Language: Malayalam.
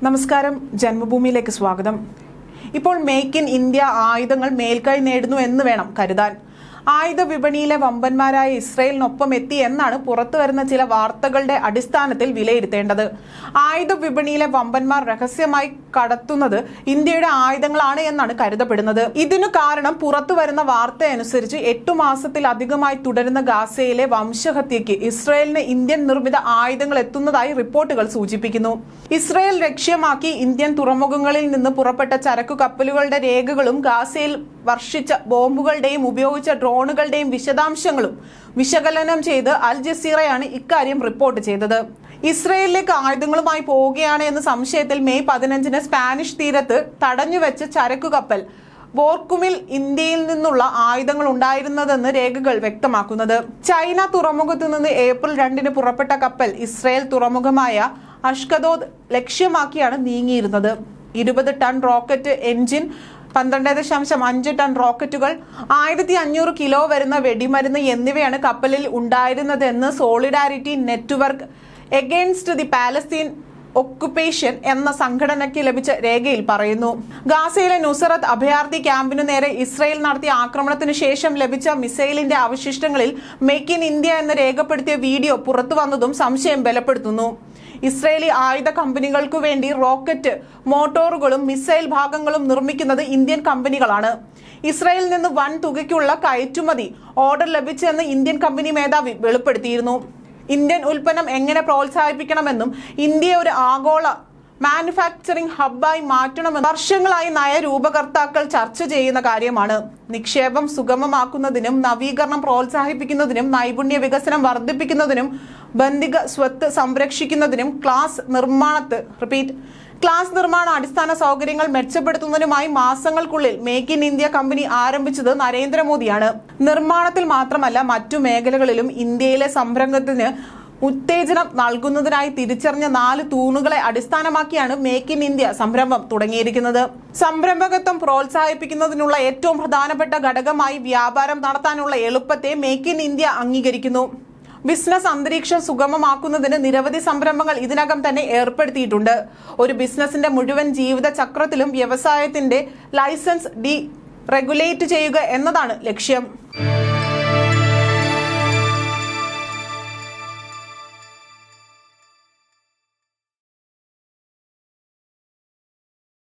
നമസ്കാരം, ജന്മഭൂമിയിലേക്ക് സ്വാഗതം. ഇപ്പോൾ മേക്ക് ഇൻ ഇന്ത്യ ആയുധങ്ങൾ മേൽക്കൈ നേടുന്നു എന്ന് വേണം കരുതാൻ. ആയുധ വിപണിയിലെ വമ്പന്മാരായ ഇസ്രയേലിനൊപ്പം എത്തി എന്നാണ് പുറത്തുവരുന്ന ചില വാർത്തകളുടെ അടിസ്ഥാനത്തിൽ വിലയിരുത്തേണ്ടത്. ആയുധ വിപണിയിലെ വമ്പന്മാർ രഹസ്യമായി കടത്തുന്നത് ഇന്ത്യയുടെ ആയുധങ്ങളാണ് എന്നാണ് കരുതപ്പെടുന്നത്. ഇതിനു കാരണം പുറത്തുവരുന്ന വാർത്തയനുസരിച്ച് 8 മാസത്തിലധികമായി തുടരുന്ന ഗാസയിലെ വംശഹത്യയ്ക്ക് ഇസ്രയേലിന് ഇന്ത്യൻ നിർമ്മിത ആയുധങ്ങൾ എത്തുന്നതായി റിപ്പോർട്ടുകൾ സൂചിപ്പിക്കുന്നു. ഇസ്രയേൽ ലക്ഷ്യമാക്കി ഇന്ത്യൻ തുറമുഖങ്ങളിൽ നിന്ന് പുറപ്പെട്ട ചരക്കു കപ്പലുകളുടെ രേഖകളും ഗാസയിൽ വർഷിച്ച ബോംബുകളുടെയും ഉപയോഗിച്ച ഡ്രോണുകളുടെയും വിശദാംശങ്ങളും വിശകലനം ചെയ്ത് അൽ ജസീറയാണ് ഇക്കാര്യം റിപ്പോർട്ട് ചെയ്തത്. ഇസ്രയേലിലേക്ക് ആയുധങ്ങളുമായി പോവുകയാണ് എന്ന സംശയത്തിൽ മെയ് 15-ന് സ്പാനിഷ് തീരത്ത് തടഞ്ഞുവെച്ച ചരക്കു കപ്പൽ ബോർക്കുമിൽ ഇന്ത്യയിൽ നിന്നുള്ള ആയുധങ്ങൾ ഉണ്ടായിരുന്നതെന്ന് രേഖകൾ വ്യക്തമാക്കുന്നത്. ചൈന തുറമുഖത്തു നിന്ന് ഏപ്രിൽ 2-ന് പുറപ്പെട്ട കപ്പൽ ഇസ്രയേൽ തുറമുഖമായ അഷ്കദോദ് ലക്ഷ്യമാക്കിയാണ് നീങ്ങിയിരുന്നത്. 20 ടൺ റോക്കറ്റ് എഞ്ചിൻ, 12.5 ടൺ റോക്കറ്റുകൾ, 1500 കിലോ വരുന്ന വെടിമരുന്ന് എന്നിവയാണ് കപ്പലിൽ ഉണ്ടായിരുന്നതെന്ന് solidarity network against the Palestine occupation എന്ന സംഘടനയ്ക്ക് ലഭിച്ച രേഖയിൽ പറയുന്നു. ഗാസയിലെ നുസറത്ത് അഭയാർത്ഥി ക്യാമ്പിനു നേരെ ഇസ്രയേൽ നടത്തിയ ആക്രമണത്തിനു ശേഷം ലഭിച്ച മിസൈലിന്റെ അവശിഷ്ടങ്ങളിൽ മേക്ക് ഇൻ ഇന്ത്യ എന്ന് രേഖപ്പെടുത്തിയ വീഡിയോ പുറത്തു വന്നതും സംശയം ബലപ്പെടുത്തുന്നു. ഇസ്രയേലി ആയുധ കമ്പനികൾക്കു വേണ്ടി റോക്കറ്റ് മോട്ടോറുകളും മിസൈൽ ഭാഗങ്ങളും നിർമ്മിക്കുന്നത് ഇന്ത്യൻ കമ്പനികളാണ്. ഇസ്രയേലിൽ നിന്ന് വൻ തുകയ്ക്കുള്ള കയറ്റുമതി ഓർഡർ ലഭിച്ചെന്ന് ഇന്ത്യൻ കമ്പനി മേധാവി വെളിപ്പെടുത്തിയിരുന്നു. ഇന്ത്യൻ ഉൽപ്പന്നം എങ്ങനെ പ്രോത്സാഹിപ്പിക്കണമെന്നും ഇന്ത്യയെ ഒരു ആഗോള മാനുഫാക്ചറിംഗ് ഹബ്ബായി മാറ്റണമെന്ന് വർഷങ്ങളായി നയരൂപകർത്താക്കൾ ചർച്ച ചെയ്യുന്ന കാര്യമാണ്. നിക്ഷേപം സുഗമമാക്കുന്നതിനും നവീകരണം പ്രോത്സാഹിപ്പിക്കുന്നതിനും നൈപുണ്യ വികസനം വർദ്ധിപ്പിക്കുന്നതിനും ബന്ധിക സ്വത്ത് സംരക്ഷിക്കുന്നതിനും ക്ലാസ് നിർമ്മാണ അടിസ്ഥാന സൗകര്യങ്ങൾ മെച്ചപ്പെടുത്തുന്നതിനുമായി മാസങ്ങൾക്കുള്ളിൽ മേക്ക് ഇൻ ഇന്ത്യ കമ്പനി ആരംഭിച്ചത് നരേന്ദ്രമോദിയാണ്. നിർമ്മാണത്തിൽ മാത്രമല്ല മറ്റു മേഖലകളിലും ഇന്ത്യയിലെ സംരംഭത്തിന് ഉത്തേജനം നൽകുന്നതിനായി തിരിച്ചറിഞ്ഞ 4 തൂണുകളെ അടിസ്ഥാനമാക്കിയാണ് മേക്ക് ഇൻ ഇന്ത്യ സംരംഭം തുടങ്ങിയിരിക്കുന്നത്. സംരംഭകത്വം പ്രോത്സാഹിപ്പിക്കുന്നതിനുള്ള ഏറ്റവും പ്രധാനപ്പെട്ട ഘടകമായി വ്യാപാരം നടത്താനുള്ള എളുപ്പത്തെ മേക്ക് ഇൻ ഇന്ത്യ അംഗീകരിക്കുന്നു. ബിസിനസ് അന്തരീക്ഷം സുഗമമാക്കുന്നതിന് നിരവധി സംരംഭങ്ങൾ ഇതിനകം തന്നെ ഏർപ്പെടുത്തിയിട്ടുണ്ട്. ഒരു ബിസിനസിന്റെ മുഴുവൻ ജീവിത ചക്രത്തിലും വ്യവസായത്തിന്റെ ലൈസൻസ് റെഗുലേറ്റ് ചെയ്യുക എന്നതാണ് ലക്ഷ്യം.